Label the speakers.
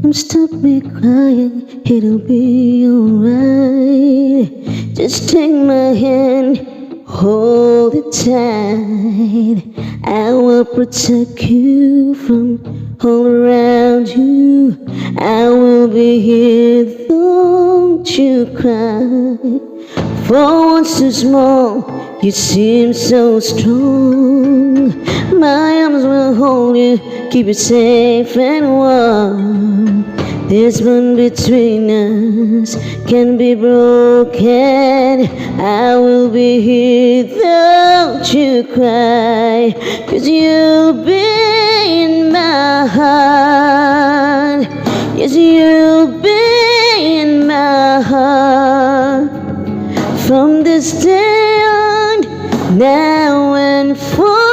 Speaker 1: Don't stop me crying, it'll be alright. Just take my hand, hold it tight. I will protect you from all around you. I will be here, don't you cry. For once too small, you seem so strong. My arms will hold you, keep you safe and warm. This bond between us can be broken. I will be here, don't you cry. 'Cause you'll be in my heart. Yes, you'll be in my heart. From this day on, now and forevermore.